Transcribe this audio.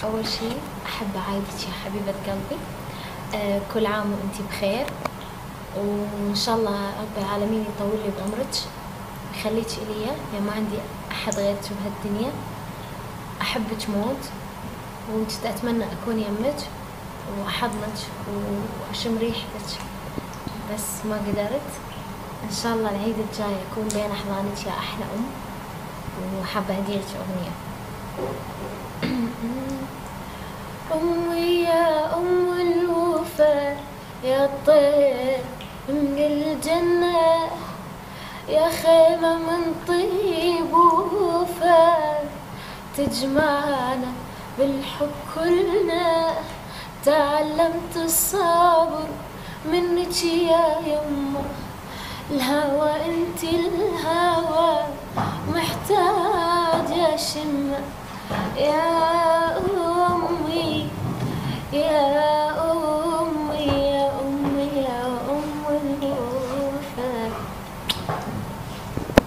أول شيء أحب أعايدك يا حبيبة قلبي. كل عام وأنتي بخير، وإن شاء الله رب العالمين يطول لي بعمرك ويخليك إلي، يعني ما عندي أحد غيرك بهالدنيا. أحبك موت، وكنت أتمنى أكون يمك وأحضنك وأشم ريحتك، بس ما قدرت. إن شاء الله العيد الجاي أكون بين أحضانك يا أحلى أم، وحابة أهديلك أغنية. أمي يا أم الوفا، يا طير من الجنة، يا خيمة من طيب ووفا، تجمعنا بالحب كلنا. تعلمت الصبر منك يا يمه، الهوى انت الهوى محتاج اشمه. يا